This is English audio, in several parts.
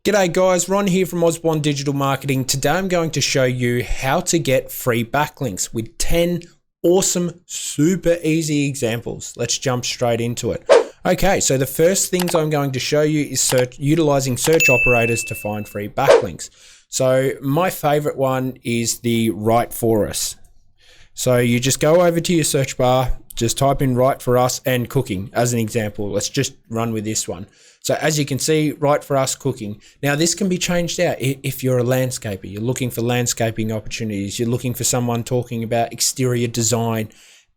G'day guys, Ron here from Osborne Digital Marketing. Today I'm going to show you how to get free backlinks with 10 awesome, super easy examples. Let's jump straight into it. Okay, so the first things I'm going to show you is utilizing search operators to find free backlinks. So my favorite one is the Write For Us. So you just go over to your search bar, just type in Write For Us and cooking as an example. Let's just run with this one. So as you can see, Write For Us cooking. Now this can be changed out if you're a landscaper, you're looking for landscaping opportunities, you're looking for someone talking about exterior design,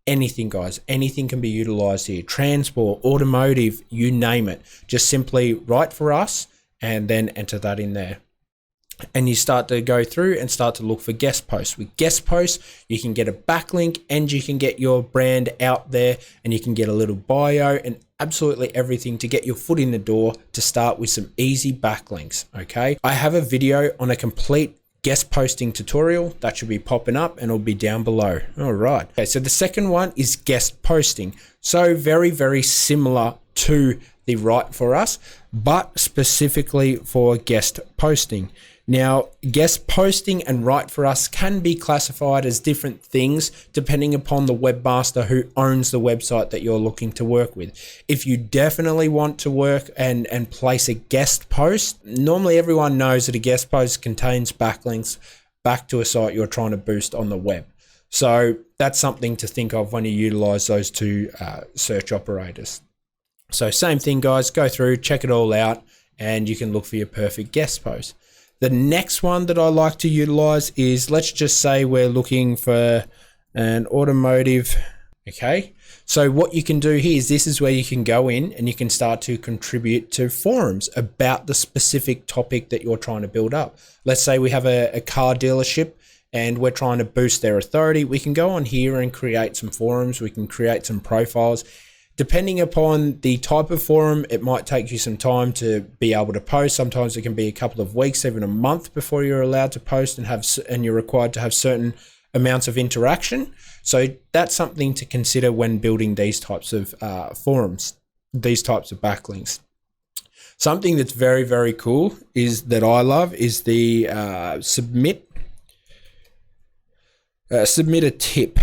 anything guys, anything can be utilized here. Transport, automotive, you name it. Just simply Write For Us and then enter that in there. And you start to go through and start to look for guest posts. With guest posts, you can get a backlink and you can get your brand out there and you can get a little bio and absolutely everything to get your foot in the door to start with some easy backlinks, okay? I have a video on a complete guest posting tutorial that should be popping up and it'll be down below. All right. Okay, so the second one is guest posting. So very, very similar to the Write For Us, but specifically for guest posting. Now, guest posting and Write For Us can be classified as different things depending upon the webmaster who owns the website that you're looking to work with. If you definitely want to work and place a guest post, normally everyone knows that a guest post contains backlinks back to a site you're trying to boost on the web. So that's something to think of when you utilize those two search operators. So same thing guys, go through, check it all out, and you can look for your perfect guest post. The next one that I like to utilize is, let's just say we're looking for an automotive. Okay, so what you can do here is this is where you can go in and you can start to contribute to forums about the specific topic that you're trying to build up. Let's say we have a car dealership and we're trying to boost their authority. We can go on here and create some forums. We can create some profiles. Depending upon the type of forum, it might take you some time to be able to post. Sometimes it can be a couple of weeks, even a month before you're allowed to post and you're required to have certain amounts of interaction. So that's something to consider when building these types of forums, these types of backlinks. Something that's very, very cool is that I love is the submit a tip.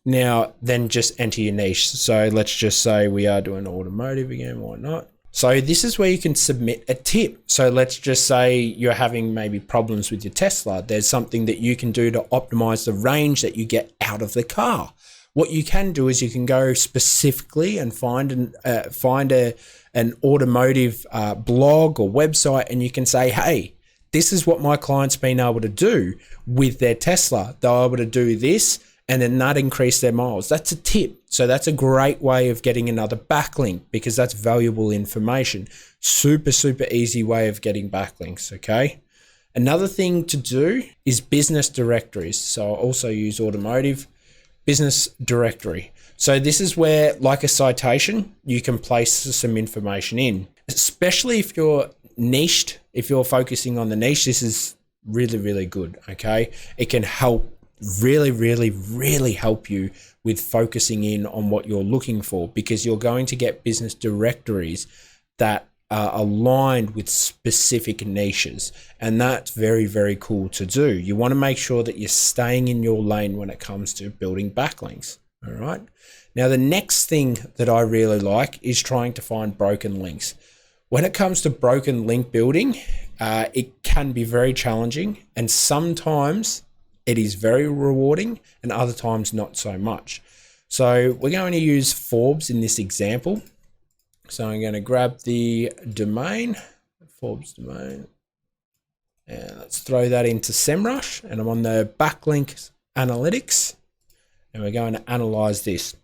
Now, then just enter your niche. So let's just say we are doing automotive again, why not? So this is where you can submit a tip. So let's just say you're having maybe problems with your Tesla. There's something that you can do to optimize the range that you get out of the car. What you can do is you can go specifically and find an automotive blog or website, and you can say, hey, this is what my client's been able to do with their Tesla. They're able to do this, and then that increase their miles. That's a tip. So that's a great way of getting another backlink because that's valuable information. Super, super easy way of getting backlinks, okay? Another thing to do is business directories. So I'll also use automotive business directory. So this is where, like a citation, you can place some information in, especially if you're niched, if you're focusing on the niche, this is really, really good, okay? It can help really help you with focusing in on what you're looking for, because you're going to get business directories that are aligned with specific niches, and that's very, very cool to do. You want to make sure that you're staying in your lane when it comes to building backlinks. All right, now the next thing that I really like is trying to find broken links. When it comes to broken link building, it can be very challenging, and sometimes it is very rewarding and other times not so much. So we're going to use Forbes in this example. So I'm going to grab the domain, Forbes domain, and let's throw that into SEMrush, and I'm on the backlink analytics, and we're going to analyze this.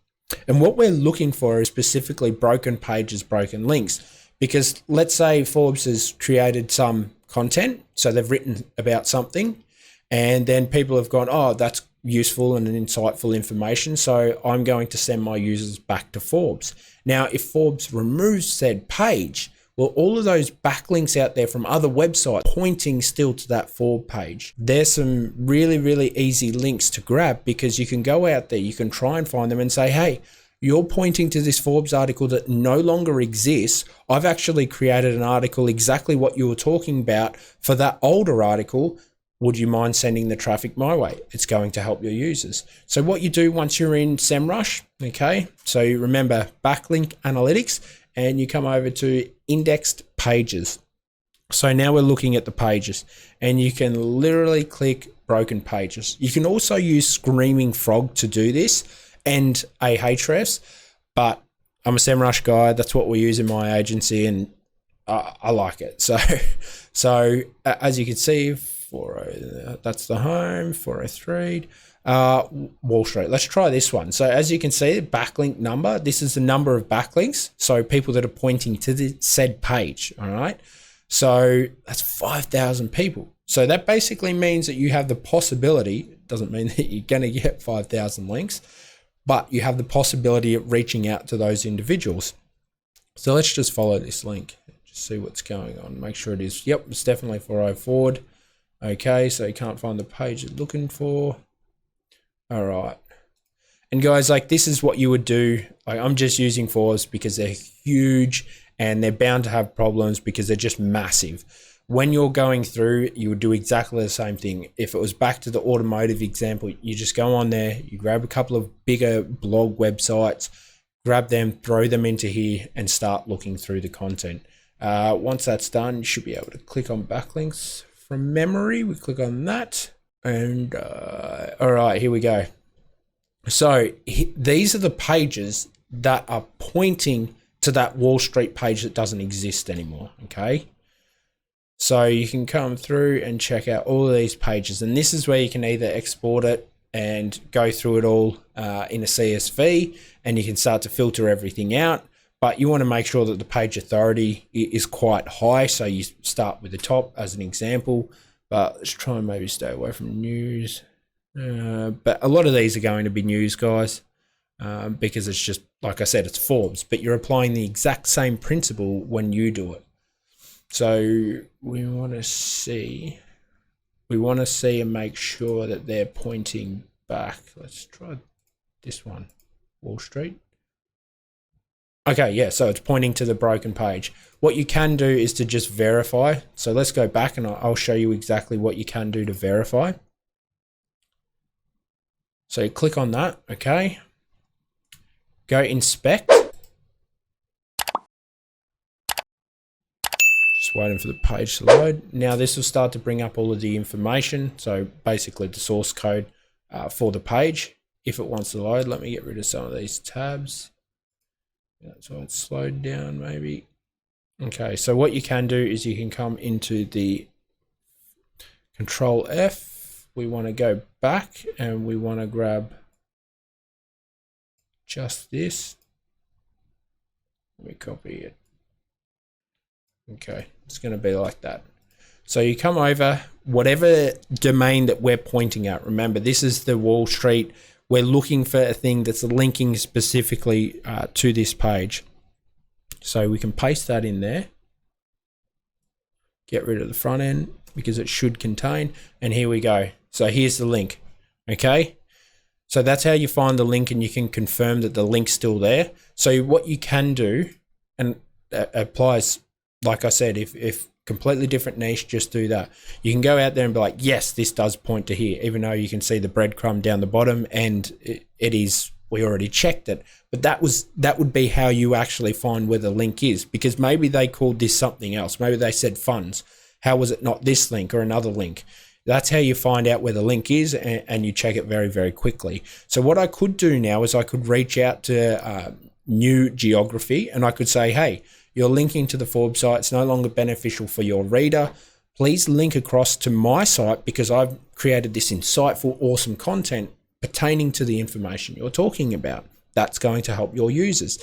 And what we're looking for is specifically broken pages, broken links, because let's say Forbes has created some content. So they've written about something, and then people have gone, oh, that's useful and insightful information, so I'm going to send my users back to Forbes. Now, if Forbes removes said page, well, all of those backlinks out there from other websites pointing still to that Forbes page. There's some really, really easy links to grab, because you can go out there, you can try and find them and say, hey, You're pointing to this Forbes article that no longer exists. I've actually created an article exactly what you were talking about for that older article. Would you mind sending the traffic my way? It's going to help your users. So what you do once you're in SEMrush, okay, so you remember backlink analytics, and you come over to indexed pages. So now we're looking at the pages, and you can literally click broken pages. You can also use Screaming Frog to do this and Ahrefs, but I'm a SEMrush guy. That's what we use in my agency, and I like it. So as you can see, that's the home, 403, Wall Street. Let's try this one. So as you can see, backlink number, this is the number of backlinks. So people that are pointing to the said page, all right? So that's 5,000 people. So that basically means that you have the possibility, doesn't mean that you're going to get 5,000 links, but you have the possibility of reaching out to those individuals. So let's just follow this link, just see what's going on. Make sure it is, yep, it's definitely 404 forward. Okay, so you can't find the page you're looking for. All right. And guys, like this is what you would do. Like I'm just using Forbes because they're huge and they're bound to have problems because they're just massive. When you're going through, you would do exactly the same thing. If it was back to the automotive example, you just go on there, you grab a couple of bigger blog websites, grab them, throw them into here and start looking through the content. Once that's done, you should be able to click on backlinks. From memory, we click on that, and all right, here we go. So these are the pages that are pointing to that Wall Street page that doesn't exist anymore, okay? So you can come through and check out all of these pages, and this is where you can either export it and go through it all in a CSV, and you can start to filter everything out. But you want to make sure that the page authority is quite high. So you start with the top as an example, but let's try and maybe stay away from news. But a lot of these are going to be news, guys, because it's just, like I said, it's Forbes, but you're applying the exact same principle when you do it. So we want to see and make sure that they're pointing back. Let's try this one, Wall Street. Okay, yeah, so it's pointing to the broken page. What you can do is to just verify. So let's go back and I'll show you exactly what you can do to verify. So you click on that, okay. Go inspect. Just waiting for the page to load. Now this will start to bring up all of the information. So basically the source code for the page. If it wants to load, let me get rid of some of these tabs. That's why it's slowed down maybe. Okay, so what you can do is you can come into the Control F. We want to go back and we want to grab just this. Let me copy it. Okay, it's going to be like that. So you come over, whatever domain that we're pointing at. Remember, this is the Wall Street. We're looking for a thing that's linking specifically to this page. So we can paste that in there. Get rid of the front end because it should contain. And here we go. So here's the link. Okay. So that's how you find the link, and you can confirm that the link's still there. So what you can do, and that applies, like I said, if completely different niche, just do that. You can go out there and be like, yes, this does point to here, even though you can see the breadcrumb down the bottom, and it is, we already checked it. But that would be how you actually find where the link is, because maybe they called this something else. Maybe they said funds. How was it not this link or another link? That's how you find out where the link is, and you check it very, very quickly. So what I could do now is I could reach out to new geography, and I could say, hey, you're linking to the Forbes site. It's no longer beneficial for your reader. Please link across to my site because I've created this insightful, awesome content pertaining to the information you're talking about. That's going to help your users.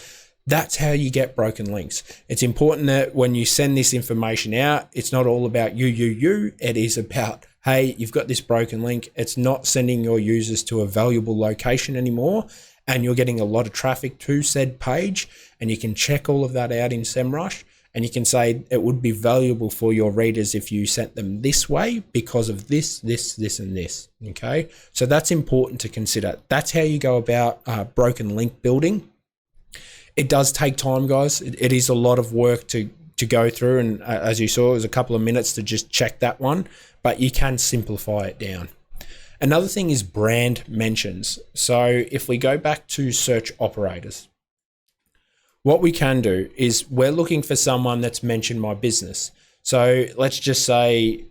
That's how you get broken links. It's important that when you send this information out, it's not all about you. It is about, hey, you've got this broken link. It's not sending your users to a valuable location anymore, and you're getting a lot of traffic to said page, and you can check all of that out in SEMrush, and you can say it would be valuable for your readers if you sent them this way because of this, and this, okay? So that's important to consider. That's how you go about broken link building. It does take time, guys. It is a lot of work to go through, and as you saw, it was a couple of minutes to just check that one, but you can simplify it down. Another thing is brand mentions. So if we go back to search operators, what we can do is we're looking for someone that's mentioned my business. So let's just say,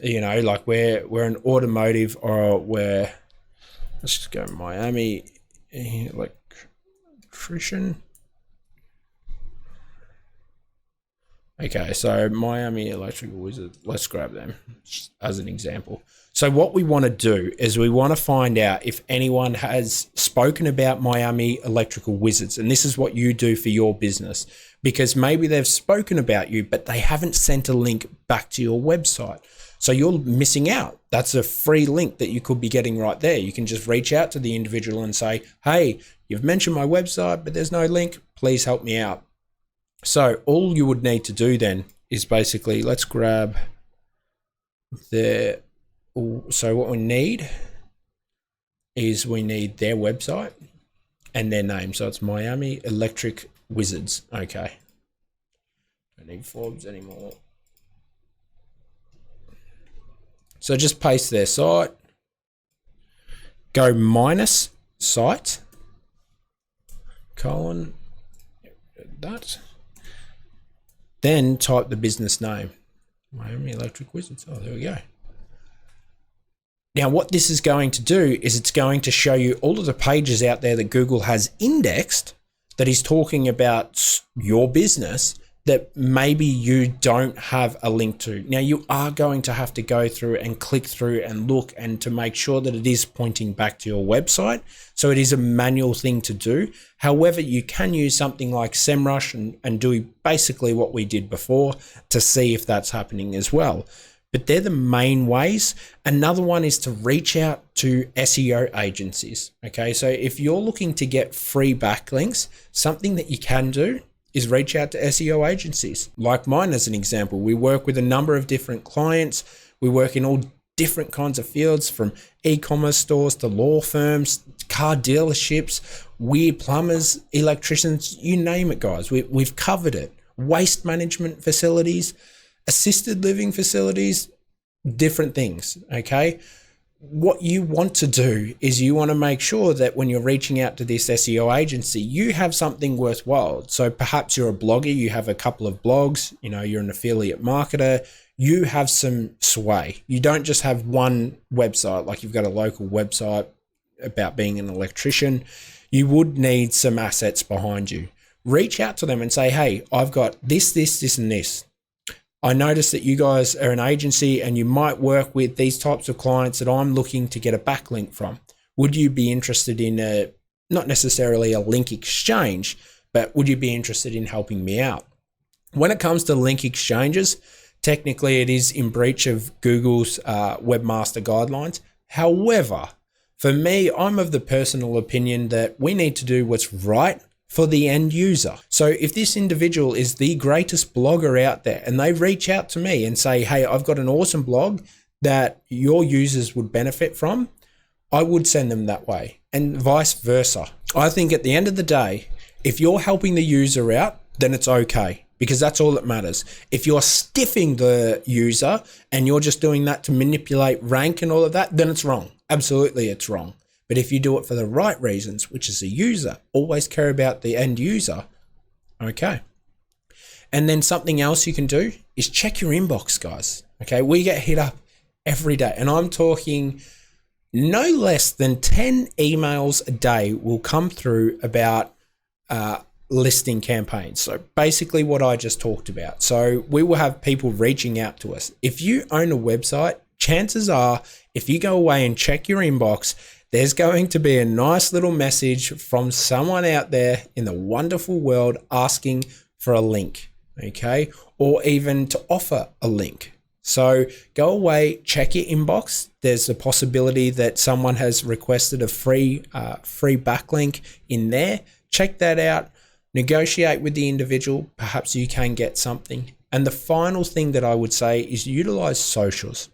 you know, like we're an automotive, or let's just go Miami electrician. Okay, so Miami Electrical Wizard, let's grab them as an example. So what we want to do is we want to find out if anyone has spoken about Miami Electrical Wizards, and this is what you do for your business, because maybe they've spoken about you, but they haven't sent a link back to your website. So you're missing out. That's a free link that you could be getting right there. You can just reach out to the individual and say, hey, you've mentioned my website, but there's no link. Please help me out. So all you would need to do then is basically, let's grab so what we need is we need their website and their name. So it's Miami Electric Wizards. Okay. Don't need Forbes anymore. So just paste their site, go minus site, colon, that. Then type the business name, Miami Electric Wizards. Oh, there we go. Now, what this is going to do is it's going to show you all of the pages out there that Google has indexed that is talking about your business that maybe you don't have a link to. Now, you are going to have to go through and click through and look and to make sure that it is pointing back to your website. So it is a manual thing to do. However, you can use something like SEMrush and do basically what we did before to see if that's happening as well. But they're the main ways. Another one is to reach out to SEO agencies. Okay, so if you're looking to get free backlinks, something that you can do is reach out to SEO agencies. Like mine as an example, we work with a number of different clients. We work in all different kinds of fields, from e-commerce stores to law firms, car dealerships, weird plumbers, electricians, you name it, guys. We've covered it. Waste management facilities, assisted living facilities, different things, okay? What you want to do is you want to make sure that when you're reaching out to this SEO agency, you have something worthwhile. So perhaps you're a blogger, you have a couple of blogs, you know, you're an affiliate marketer, you have some sway. You don't just have one website, like you've got a local website about being an electrician. You would need some assets behind you. Reach out to them and say, hey, I've got this, and this. I noticed that you guys are an agency and you might work with these types of clients that I'm looking to get a backlink from. Would you be interested in not necessarily a link exchange, but would you be interested in helping me out? When it comes to link exchanges, technically it is in breach of Google's webmaster guidelines. However, for me, I'm of the personal opinion that we need to do what's right for the end user. So if this individual is the greatest blogger out there and they reach out to me and say, hey, I've got an awesome blog that your users would benefit from, I would send them that way, and vice versa. I think at the end of the day, if you're helping the user out, then it's okay, because that's all that matters. If you're stiffing the user and you're just doing that to manipulate rank and all of that, then it's wrong. Absolutely, it's wrong. But if you do it for the right reasons, which is a user, always care about the end user, okay. And then something else you can do is check your inbox, guys. Okay, we get hit up every day, and I'm talking no less than 10 emails a day will come through about listing campaigns. So basically what I just talked about. So we will have people reaching out to us. If you own a website, chances are, if you go away and check your inbox, there's going to be a nice little message from someone out there in the wonderful world asking for a link, okay? Or even to offer a link. So go away, check your inbox. There's a possibility that someone has requested a free backlink in there. Check that out, negotiate with the individual. Perhaps you can get something. And the final thing that I would say is utilize socials.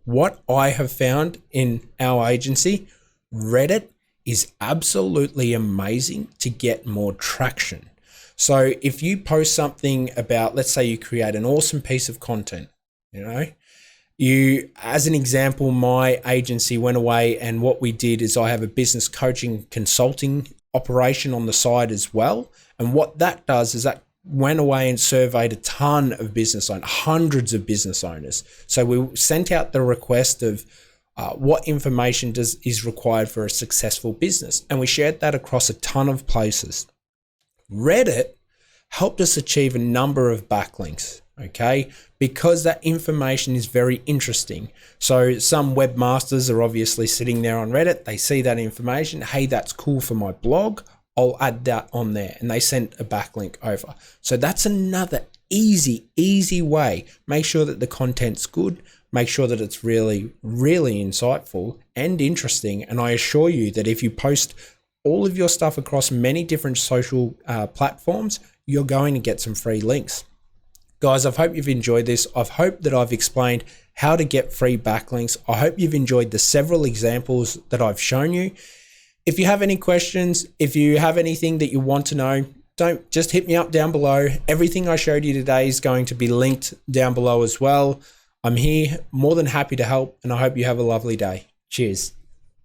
What I have found in our agency, Reddit is absolutely amazing to get more traction. So if you post something about, let's say you create an awesome piece of content, as an example, my agency went away, and what we did is I have a business coaching consulting operation on the side as well. And what that does is that went away and surveyed a ton of business owners, hundreds of business owners. So we sent out the request of what information is required for a successful business. And we shared that across a ton of places. Reddit helped us achieve a number of backlinks, okay? Because that information is very interesting. So some webmasters are obviously sitting there on Reddit. They see that information. Hey, that's cool for my blog. I'll add that on there. And they sent a backlink over. So that's another easy way. Make sure that the content's good. Make sure that it's really, really insightful and interesting. And I assure you that if you post all of your stuff across many different social platforms, you're going to get some free links. Guys, I hope you've enjoyed this. I hope that I've explained how to get free backlinks. I hope you've enjoyed the several examples that I've shown you. If you have any questions, if you have anything that you want to know, just hit me up down below. Everything I showed you today is going to be linked down below as well. I'm here, more than happy to help, and I hope you have a lovely day. Cheers.